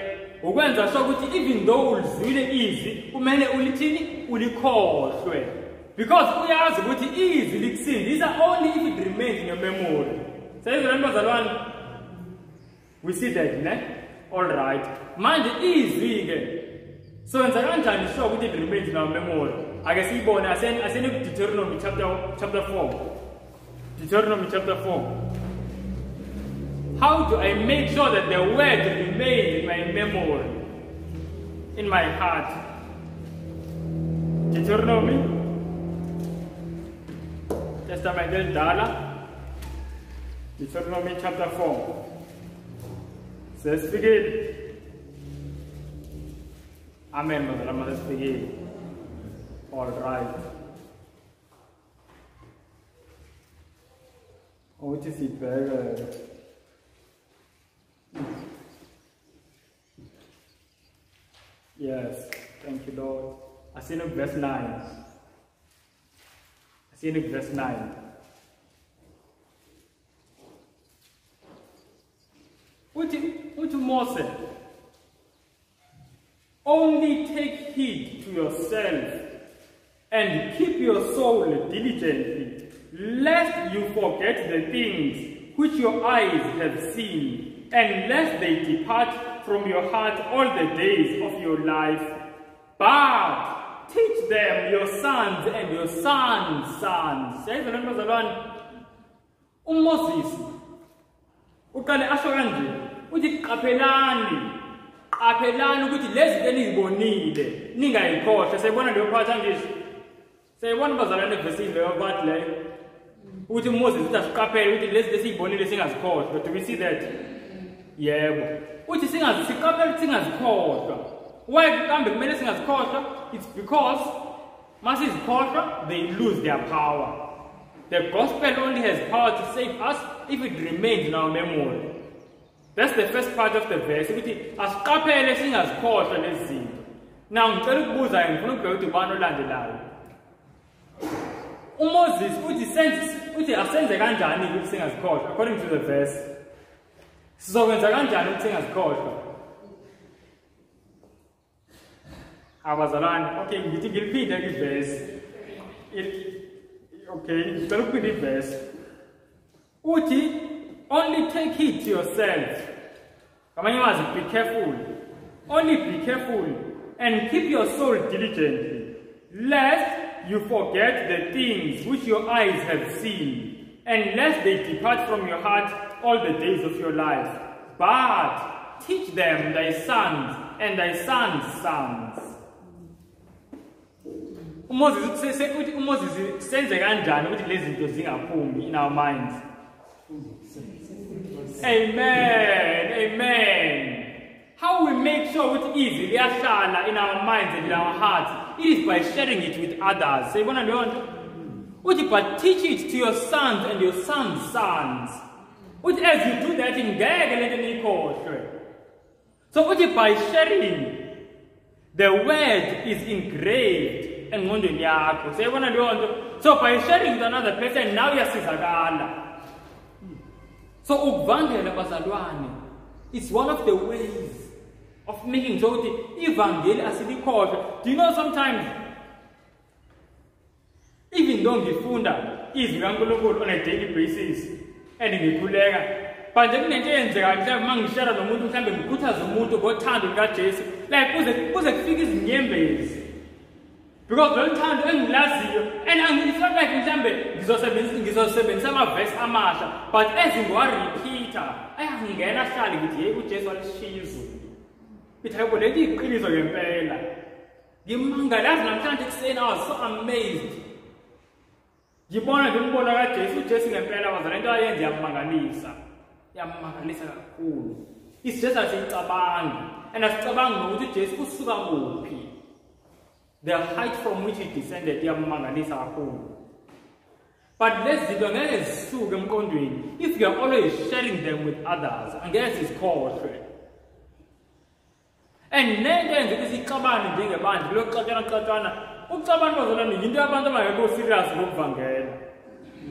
ukwenza sure ukuthi even though ulizwile izwi kumele ulithini ulikhohlwe, because uyazi ukuthi izwi likusindisa only if it remains in your memory. Sayizwa lento bazalwane, we see that, ne? All right. Manje izwi ke so wenza kanjani sure ukuthi it remains in our memory? Ake siyibone asene Deuteronomy chapter 4. Deuteronomy chapter 4. How do I make sure that the word remains in my memory, in my heart? Deuteronomy Testament elidala, Deuteronomy chapter 4. Says begin. Amen, brother. Let's begin. All right. What is it, brother? Yes, thank you, Lord. I see in verse 9. What Moses? Only take heed to yourself and keep your soul diligently, lest you forget the things which your eyes have seen, and lest they depart from your heart all the days of your life. But teach them your sons and your sons' sons. Moses uqale asho kanje uthi qaphelani ukuthi lezi zinto enizibonile ningayikhohlwa. Sayibona leyo part ngisho. Sayibona bazalwane evesini leyo part leyo. Uthi Moses uthi asiqaphele ukuthi lezi zinto esizibonile singazikhohlwa. Do we see that? Yebo. Uthi siqaphele ukuthi singazikhohlwa. Why kambe kumele singazikhohlwa? It's because Masses kosher, they lose their power. The gospel only has power to save us if it remains in our memory. That's the first part of the verse. Ukuthi asiqaphele singazikhohlwa lezi zinto. Now ngicela ukubuza ngifuna ukubheka ukuthi ubani olandelayo. uMoses uthi asenze kanjani ukuthi singazikhohlwa according to the verse. Sizokwenza kanjani ukuthi singazikhohlwa? Abazalwane, okay, ngithi ngiliphinde iverse. Okay, ngicela ukuphinde iverse. Uthi only take heed to yourself. Be careful. Only be careful and keep your soul diligently, lest you forget the things which your eyes have seen, and lest they depart from your heart all the days of your life. But teach them thy sons and thy sons' sons. Moses senze kanjani ukuthi lezi zinto zingaphumi in our minds. Amen. Amen. How we make sure it is liyashala in our minds and in our hearts, it is by sharing it with others. Sayibona leyo nto? Uthi but teach it to your sons and your sons' sons. Uthi as you do that ngeke lento niyikhohlwe. So uthi by sharing, the word is engraved engqondweni yakho. Sayibona leyo nto? So by sharing with another person now uyasizakala. So ukuvangela bazalwane, it's one of the ways of making sure that evangeli asilikhohlwe. Do you know sometimes, even though ngifunda izwi kaNkulunkulu on a daily basis and ngikhuleka, but nje kunento eyenzeka mhlawumbe mangishara nomuntu mhlawumbe ngikhuthaza umuntu ngothando lukaJesu, like kuze kufika izinyembezi. Because lo thando engilaziyo and angifuna like mhlawumbe ngizosebenzisa ama-verse amasha, but as ngiwa-repeater ayangena hlali ngithi hey uJesu alishizo. Ithi hayibo leli iqiniso ngempela. Ngimangalazi namhlanje ekuseni, I was so amazed. Ngibona nje umbono kaJesu, uJesu ngempela wazana into ayenza yamangalisa. Yamangalisa kakhulu. It's just asiyicabangi. And asicabangi nokuthi uJesu usuka kuphi. The height from which he descended yamangalisa kakhulu. But lezi zinto ngeke zisuke emqondweni if you are always sharing them with others. Angeke zikhohlwe. And nento enze ukuthi sixabane njengebandla lokuxatshana ukuxabana bazalwane yinto yabantu abangekho serious ngokuvangela.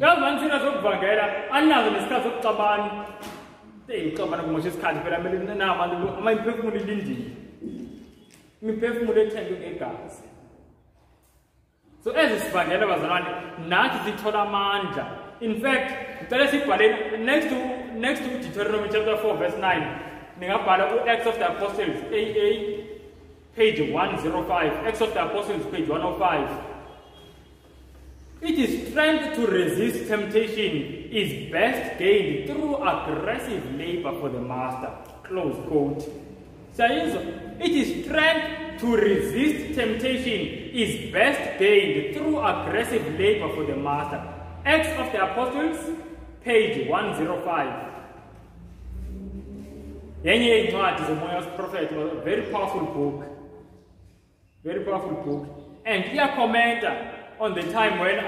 Yazi manje serious ngokuvangela anazo nesikhathi sokuxabana. Uxabana kumosha isikhathi phela kumele nabantu amayiphefumulo ilindile. Imiphefumulo ethenge ngegazi. So as sivangela bazalwane nathi sithola amandla. In fact, ngicela sibhale next to Deuteronomy chapter 4 verse 9. Ningabhala Acts of the Apostles AA page 105. Acts of the Apostles page 105. It is strength to resist temptation is best gained through aggressive labor for the master. Close quote. Says it is strength to resist temptation is best gained through aggressive labor for the master. Acts of the Apostles page 105. Yenye incwadi zomoya prophet was a very powerful book. Very powerful book. And here commenter on the time when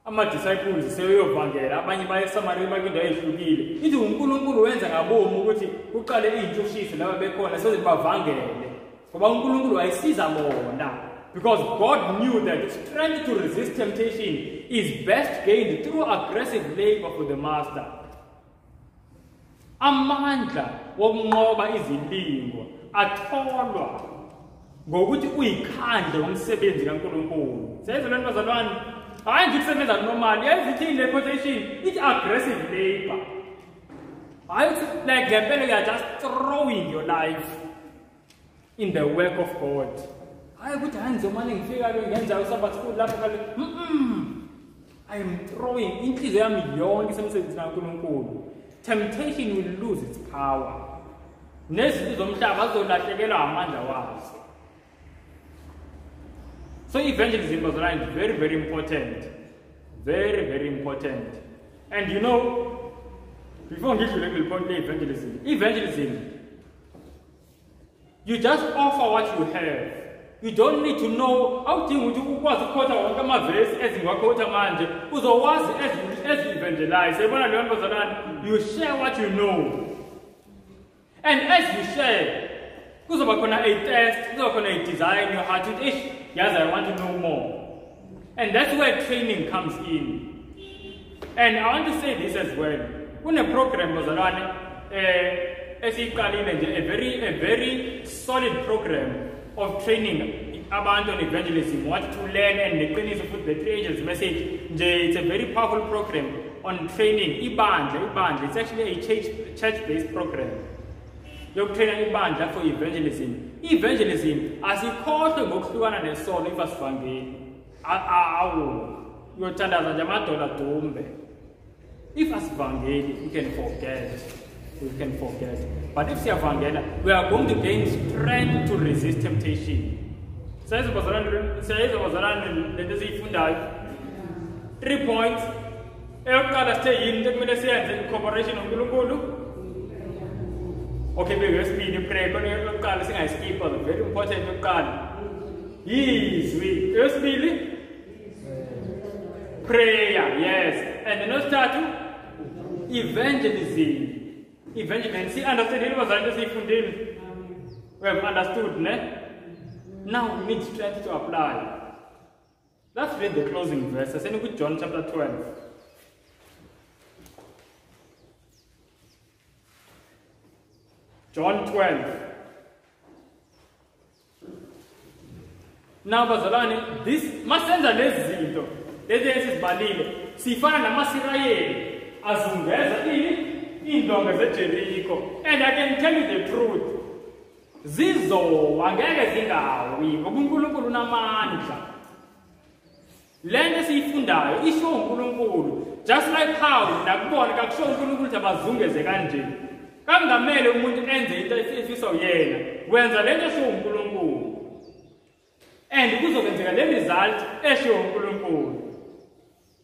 ama-disciples sebeyovangela abanye baye eSamaria bakwindawo ehlukile. Ithi uNkulunkulu wenza ngabomu ukuthi uqale iy'ntshushisi laba bekhona soze bavangele. Ngoba uNkulunkulu wayesiza bona. Because God knew that strength to resist temptation is best gained through aggressive labor for the master. Amandla wokunqoba izilingo atholwa ngokuthi uyikhandle ngomsebenzi kaNkulunkulu. Sezolweni bazalwane, hayi nje ukusebenza normal, yazithi le quotation it's aggressive labor. Hayi like ngempela you are just throwing your life in the work of God. Hayi ukuthi hayi ngizomane ngifika ngenza uSabbath school lapho kale. I am throwing inhliziyo yami yonke isemsebenzini kaNkulunkulu. Temptation will lose its power. Nezinto zomhlaba azolahlekelwa amandla wazo. So evangelism was very, very important. Very, very important. And you know, before we get to the point of evangelism, you just offer what you have. You don't need to know how to ukwazi ukukota wonke amavesi ezingwakhota manje uzowazi as evangelize. You share what you know. And as you share, kuzoba khona a test, kuzoba khona a desire in your heart. Yes, I want to know more. And that's where training comes in. And I want to say this as well. When a program was run, a very solid program of training about evangelism, what to learn, and the training to put the 3 angels message. It's a very powerful program on training. Ibandla. It's actually a church-based program. You train ibandla for evangelism. Evangelism, as you call the Mokuana and the soul, if as Fangi, you tell us a tombe. If as Vangeli, we can forget. We can forget. But if you are Vangela, we are going to gain strength to resist temptation. Says it was around, let us see, 3 points. Elkala stay in the ministry and cooperation of Gulugulu. Okay, we will speed the prayer. But Elkala sing I skip for the very important Elkala. Yes, we will speed prayer, yes. And then start evangelism. Evangelism. See, understood it was understood. We have understood, ne? Now we need strength to apply. Let's read the closing verses. And with John chapter 12. John 12. Now, Bazalani, this masenza lezinto. Lezi balile. Sifana namasirayeli. Azungeza indonga zeJericho. And I can tell you the truth. Zizo angeke zingawi ngoba uNkulunkulu unamandla. Lento siyifundayo isho uNkulunkulu. Just like how nakubona kakusho uNkulunkulu ukuthi abazungeze kanje. Kangamele umuntu enze into efiso yena. Wenza lento esho uNkulunkulu. And kuzokwenzeka le result esho uNkulunkulu.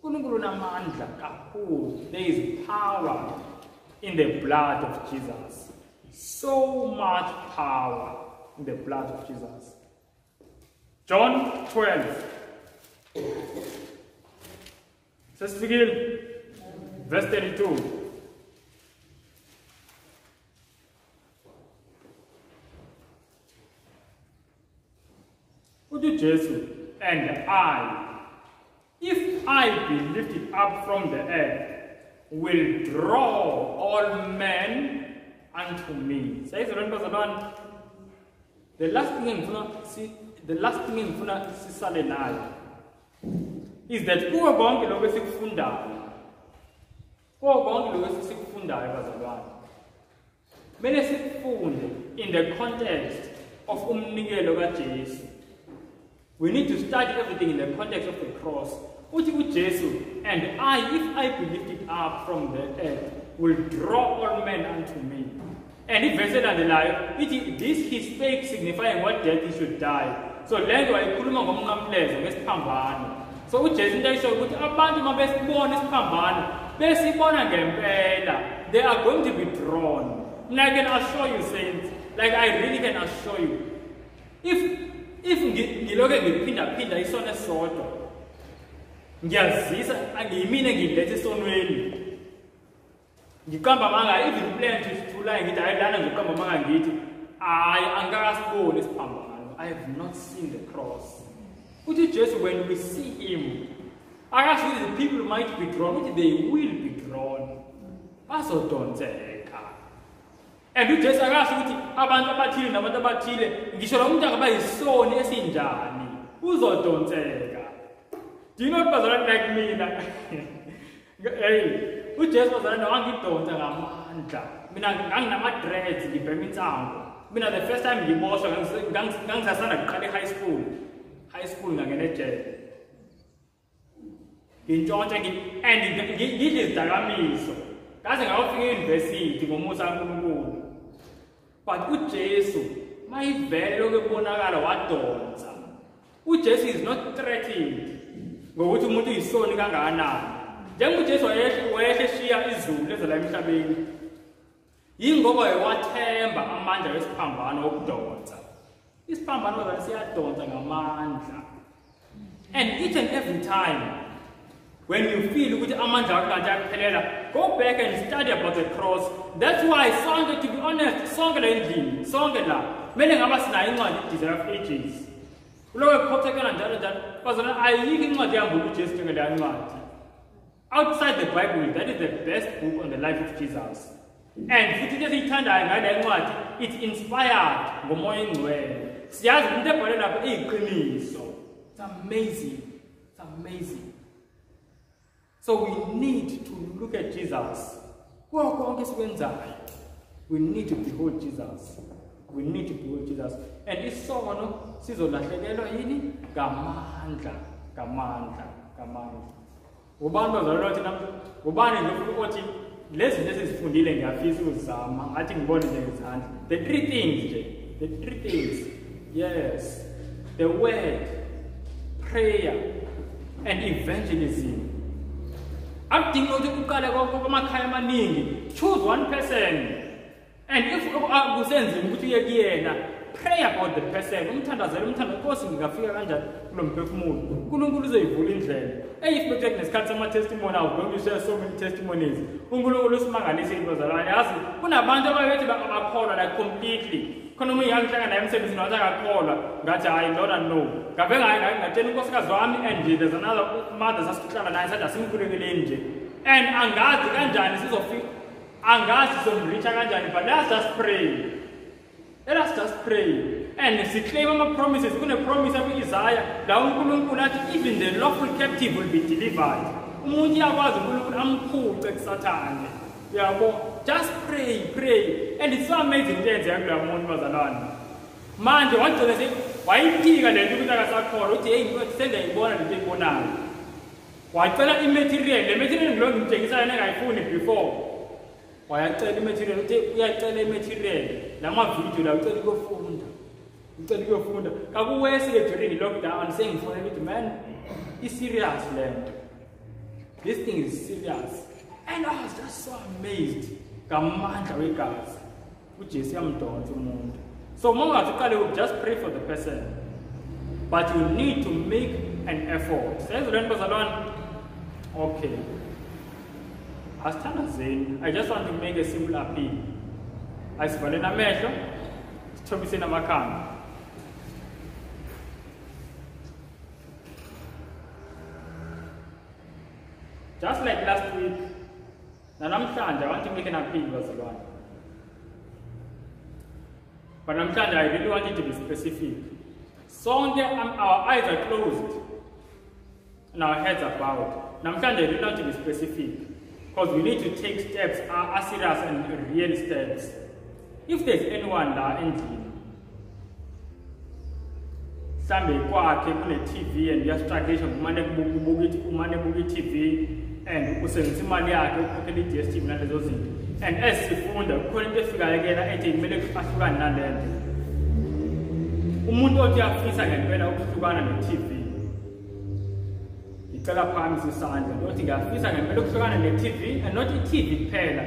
uNkulunkulu unamandla kakhulu. There is power in the blood of Jesus. So much power in the blood of Jesus. John 12. Let's begin. Verse 32. Would you Jesus and I, if I be lifted up from the earth, will draw all men unto me. Says the last thing in Funa Sisalenai is that kuwa bonke lokho esikufundayo. Kuwa bonke lokho esikufundayo bazalwane. Mele sikufunde in the context of umnikelo kaJesu. We need to study everything in the context of the cross. Uthi uJesu, and I, if I be lifted up from the earth, will draw all men unto me. And if verse underline, this he spake signifying what death he should die. So lento ayikhuluma ngomnqamlezo ngesiphambano. So uJesu into ayisho ukuthi abantu mabesibona isiphambano, besibona ngempela, they are going to be drawn. And I can assure you, saints, like I really can assure you, if ngiloke ngiphinda isona sodwa, ngiyazisa angiyimine ngilethe esonweni. Ngikamba manga even plan to July ngithi ayilana ngikamba manga ngithi angakasiboni isiphambano. I have not seen the cross. Uthi Jesus, when we see him, actually the people might be drawn, uthi they will be drawn. Bazodonseka. And uJesu akasho ukuthi abantu abathile nabantu abathile ngisho lo muntu akaba yisoni esinjani uzodonseka. Do you know what was like mina? Hey, uJesu wazalana wangidonsa ngamandla. Mina nganginama-dreads ngibhema insango. Mina the first time ngiboshwa ngangisasanda kuqala high school ngangena ejele. Ngintshontsha and ngidle izidakamizwa. Ngaze ngayofika e-university ngomusa kaNkulunkulu. But uJesu mayivele lokho ekubonakala wadonsa. uJesu is not threatened ngokuthi umuntu uyisoni kangakanani. Njengoba uJesu wayeshiya izulu lezala emhlabeni, yingoba wathemba amandla wesiphambano okudonsa. Isiphambano zona siyadonsa ngamandla. And each and every time, when you feel ukuthi amandla akho kanti ayaphelela, go back and study about the cross. That's why sonke, to be honest, sonke la endlini, sonke la, kumele ngaba sinayo incwadi Desire of Ages. Kuloko kuphokekana njalo njalo, because ayikho incwadi yambuka uJesu njengaleya ncwadi. Outside the Bible, that is the best book on the life of Jesus. And futhi into esiyithandayo ngale ncwadi, it's inspired ngomoya oyingcwele. Siyazi into ebhalwe lapho iyiqiniso. It's amazing. It's amazing. So we need to look at Jesus. We need to behold Jesus. We need to behold Jesus. And isono sizolahlekelwa yini? Ngamandla. Ubani bazalwa thina ubani nje uthi lezi zinto esizifundile ngiyafisa ukuzama athi ngibone nje ngizandla. The three things. Yes. The word, prayer, and evangelism. Akudingi ukuthi uqale kwamakhaya amaningi. Choose one person. And if kusenzima ukuthi uye kuyena, pray about the person. Umthandazele umthando Nkosi ngingafika kanjani kulo mphefumulo. uNkulunkulu uzoyivula indlela. If nesikhathi sama-testimony, I'm going to share so many testimonies. uNkulunkulu usimangalise bazalwane. Yazi kunabantu ababethi bakholwa like completely. Khona umuntu yangihlanga naye emsebenzini wathi akakholwa. Ngathi hayi Lord no. Ngabe ngatshela unkosikazi wami and there's another mother sasihlala naye sathi asimkhulekele nje. And angazi kanjani sizofika. Angazi sizomreacha kanjani, but let's just pray. Let us just pray. And claim our promises. We're going to promise of Isaiah that even the lawful captive will be delivered. Just pray. And it's so amazing. Man, you want to say, why you the material before. Why I tell the material, Lama video, I'll tell you go funda. Kabu where say to really lock down saying for every man, it's serious, land. This thing is serious. And I was just so amazed. Kamanda guys, which is young dawn to moon. So Mama will just pray for the person. But you need to make an effort. Says Alone. Okay. As Tana saying, I just want to make a simple appeal. As Valena measure, Tobisina Makan. Just like last week, I want to make an appeal, Barcelona. But I really want it to be specific. So our eyes are closed and our heads are bowed. I really want to be specific. Because we need to take steps, serious and real steps. If there's anyone that engine, somebody on TV and just translation, TV and usemsimali yakhe ukhokhela iDStv nalezo zinto. And as sifunda kukhona into efika yekela ethi kumele ahlukane nalento. Umuntu othi afisa ngempela ukuhlukana neTV. Icela phambi sisandla othi ngiyafisa ngempela ukuhlukana neTV and not iTV kuphela.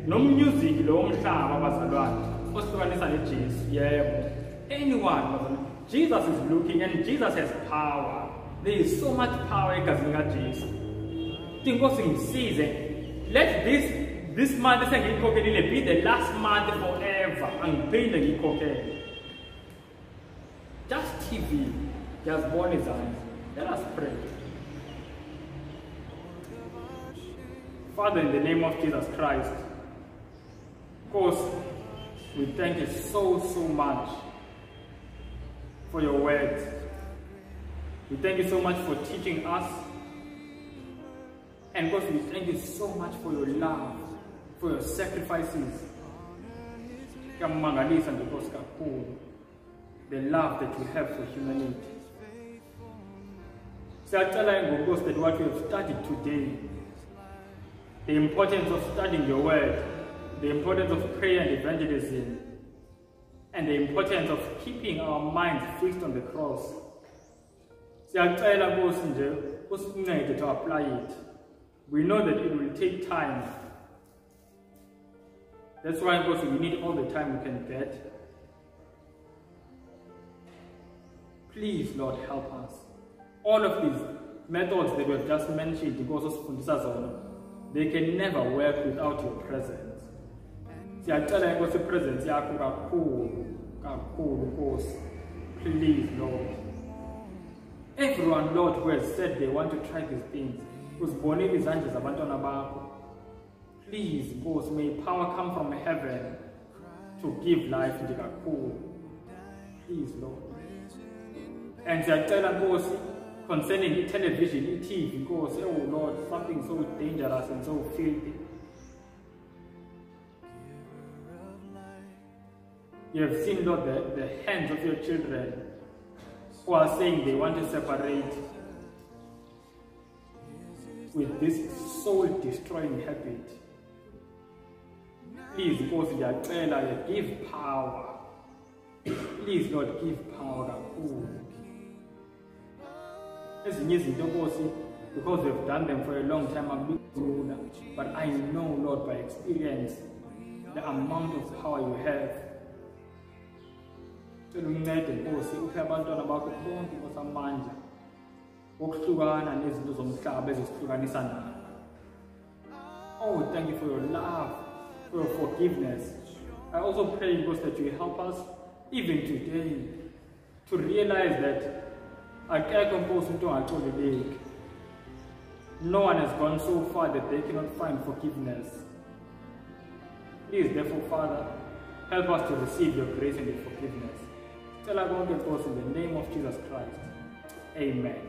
Nomusic lo womhlaba abazalwane osihlukanisa neJesu. Yebo. Anyone, Jesus is looking and Jesus has power. There is so much power egazini kaJesu. Let this month be the last month forever and pay. Just TV, just born his eyes. Let us pray. Father, in the name of Jesus Christ, of course, we thank you so much for your words. We thank you so much for teaching us. And God, we thank you so much for your love, for your sacrifices. The love that you have for humanity. So I tell you, that what we have studied today, the importance of studying your word, the importance of prayer and evangelism, and the importance of keeping our minds fixed on the cross. So I tell you, to apply it. We know that it will take time. That's why, of course, we need all the time we can get. Please, Lord, help us. All of these methods that we have just mentioned, they can never work without your presence. Please, Lord. Everyone, Lord, who has said they want to try these things, who's born in these angels, please, Nkosi, may power come from heaven to give life to the Please, Lord. And concerning television, TV, Nkosi, oh Lord, something so dangerous and so filthy. You have seen, Lord, the hands of your children who are saying they want to separate with this soul-destroying habit. Please, God, give power. Please, Lord, give power. Because we've done them for a long time, but I know, Lord, by experience, the amount of power you have. Oh, thank you for your love, for your forgiveness. I also pray, God, that you help us even today to realize that no one has gone so far that they cannot find forgiveness. Please, therefore, Father, help us to receive your grace and your forgiveness. Tell our God, in the name of Jesus Christ. Amen.